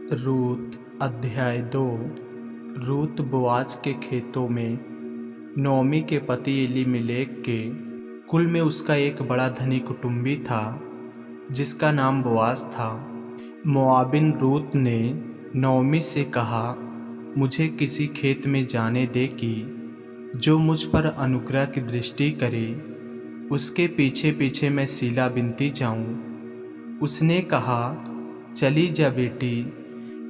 रूत अध्याय 2। रूत बोआज के खेतों में नोमी के पति एलीमेलेक के कुल में उसका एक बड़ा धनी कुटुंबी था जिसका नाम बोआज था। मोआबिन रूत ने नोमी से कहा, मुझे किसी खेत में जाने दे कि जो मुझ पर अनुग्रह की दृष्टि करे, उसके पीछे पीछे मैं सीला बिनती जाऊं। उसने कहा, चली जा बेटी।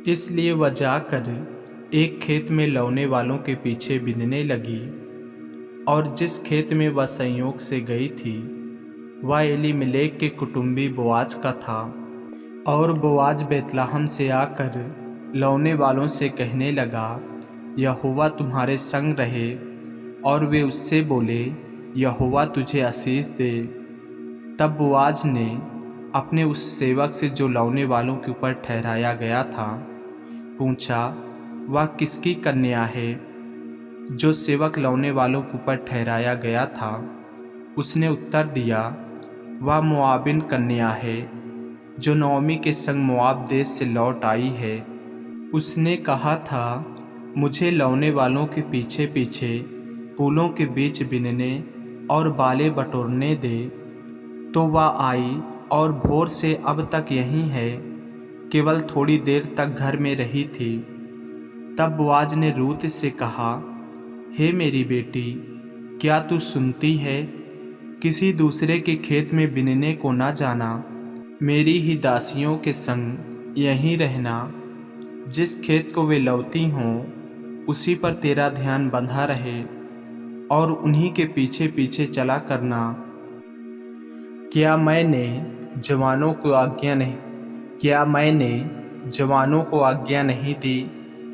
इसलिए वह जाकर एक खेत में लौने वालों के पीछे बिनने लगी, और जिस खेत में वह संयोग से गई थी वह एलीमेलेक के कुटुंबी बोआज का था। और बोआज बैतलहम से आकर लौने वालों से कहने लगा, यहोवा तुम्हारे संग रहे। और वे उससे बोले, यहोवा तुझे आशीष दे। तब बोआज ने अपने उस सेवक से जो लौने वालों के ऊपर ठहराया गया था पूछा, वह किसकी कन्या है? जो सेवक लौने वालों के ऊपर ठहराया गया था उसने उत्तर दिया, वह मोआबिन कन्या है जो नोमी के संग मोआब देश से लौट आई है। उसने कहा था, मुझे लौने वालों के पीछे पीछे फूलों के बीच बिनने और बाले बटोरने दे। तो वह आई और भोर से अब तक यहीं है, केवल थोड़ी देर तक घर में रही थी। तब बोआज ने रूत से कहा, हे मेरी बेटी, क्या तू सुनती है? किसी दूसरे के खेत में बिनने को न जाना, मेरी ही दासियों के संग यहीं रहना। जिस खेत को वे लौती हों उसी पर तेरा ध्यान बंधा रहे और उन्हीं के पीछे पीछे चला करना। क्या मैंने जवानों को आज्ञा नहीं दी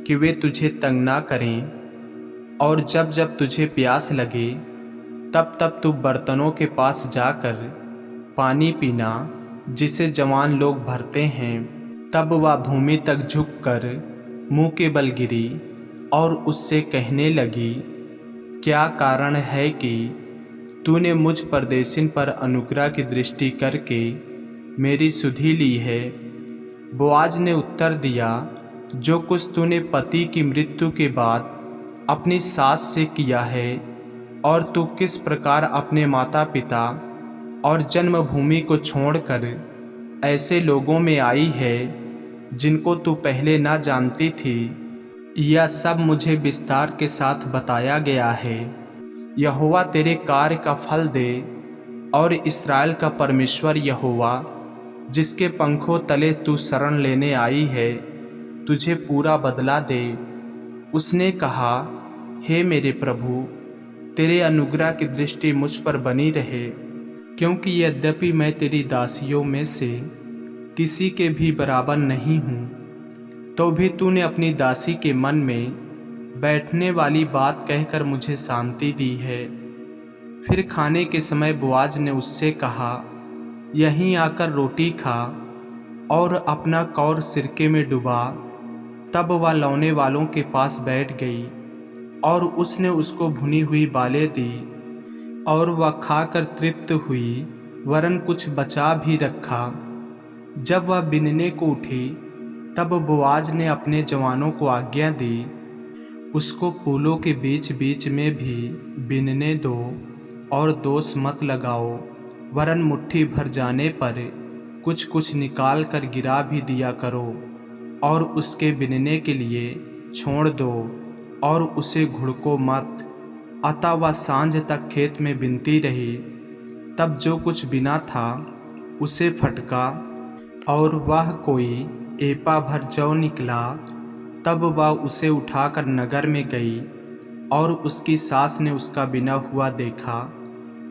कि वे तुझे तंग ना करें? और जब जब तुझे प्यास लगे तब तब तू बर्तनों के पास जाकर पानी पीना जिसे जवान लोग भरते हैं। तब वह भूमि तक झुककर मुंह के बल गिरी और उससे कहने लगी, क्या कारण है कि तूने मुझ परदेशिन पर अनुग्रह की दृष्टि करके मेरी सुधि ली है? बोआज ने उत्तर दिया, जो कुछ तूने पति की मृत्यु के बाद अपनी सास से किया है, और तू किस प्रकार अपने माता पिता और जन्मभूमि को छोड़कर ऐसे लोगों में आई है जिनको तू पहले ना जानती थी, यह सब मुझे विस्तार के साथ बताया गया है। यहोवा तेरे कार्य का फल दे, और इस्राएल का परमेश्वर यहोवा, जिसके पंखों तले तू शरण लेने आई है, तुझे पूरा बदला दे। उसने कहा, हे मेरे प्रभु, तेरे अनुग्रह की दृष्टि मुझ पर बनी रहे, क्योंकि यद्यपि मैं तेरी दासियों में से किसी के भी बराबर नहीं हूँ, तो भी तूने अपनी दासी के मन में बैठने वाली बात कहकर मुझे शांति दी है। फिर खाने के समय बोआज ने उससे कहा, यहीं आकर रोटी खा और अपना कौर सिरके में डुबा। तब वह लौने वालों के पास बैठ गई और उसने उसको भुनी हुई बालें दी, और वह खाकर तृप्त हुई, वरन कुछ बचा भी रखा। जब वह बिनने को उठी तब बोआज ने अपने जवानों को आज्ञा दी, उसको फूलों के बीच बीच में भी बिनने दो, और दोष मत लगाओ, वरन मुट्ठी भर जाने पर कुछ कुछ निकाल कर गिरा भी दिया करो, और उसके बिनने के लिए छोड़ दो, और उसे घुड़को मत। अतः वह सांझ तक खेत में बिनती रही। तब जो कुछ बिना था उसे फटका, और वह कोई एपा भर जौ निकला। तब वह उसे उठाकर नगर में गई, और उसकी सास ने उसका बिना हुआ देखा,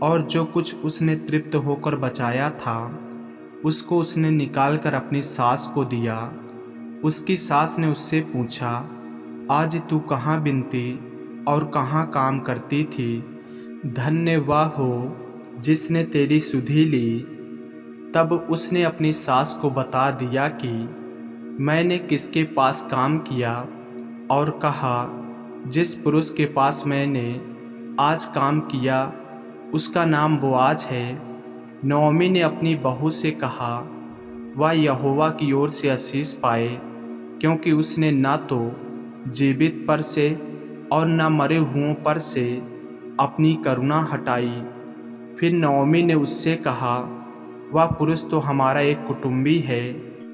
और जो कुछ उसने तृप्त होकर बचाया था उसको उसने निकालकर अपनी सास को दिया। उसकी सास ने उससे पूछा, आज तू कहाँ बिनती और कहाँ काम करती थी? धन्य वह हो जिसने तेरी सुधि ली। तब उसने अपनी सास को बता दिया कि मैंने किसके पास काम किया, और कहा, जिस पुरुष के पास मैंने आज काम किया उसका नाम बोआज है। नोमी ने अपनी बहू से कहा, वह यहोवा की ओर से आशीष पाए। क्योंकि उसने ना तो जीवित पर से और न मरे हुओं पर से अपनी करुणा हटाई। फिर नओमी ने उससे कहा, वह पुरुष तो हमारा एक कुटुंबी है,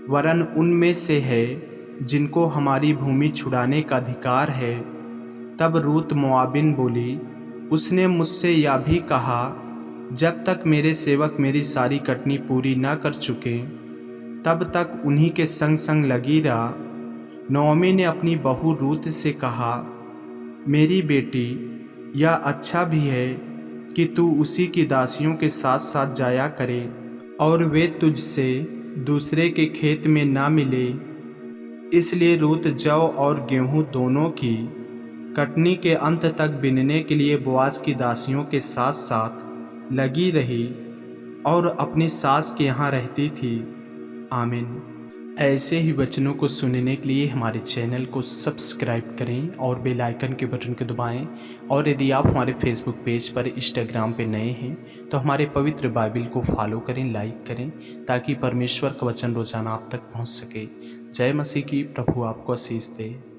वरन उनमें से है जिनको हमारी भूमि छुड़ाने का अधिकार है। तब रूत मोआबिन बोली, उसने मुझसे यह भी कहा, जब तक मेरे सेवक मेरी सारी कटनी पूरी न कर चुके तब तक उन्हीं के संग संग लगी रहा। नओमी ने अपनी बहू रूत से कहा, मेरी बेटी, यह अच्छा भी है कि तू उसी की दासियों के साथ साथ जाया करे और वे तुझसे दूसरे के खेत में ना मिले। इसलिए रूत जौ और गेहूं दोनों की कटनी के अंत तक बीनने के लिए बोआज की दासियों के साथ साथ लगी रही और अपनी सास के यहाँ रहती थी। आमीन। ऐसे ही वचनों को सुनने के लिए हमारे चैनल को सब्सक्राइब करें और बेल आइकन के बटन को दबाएं। और यदि आप हमारे फेसबुक पेज पर, इंस्टाग्राम पे नए हैं तो हमारे पवित्र बाइबल को फॉलो करें, लाइक करें, ताकि परमेश्वर का वचन रोजाना आप तक पहुंच सके। जय मसीह की। प्रभु आपको आशीष दे।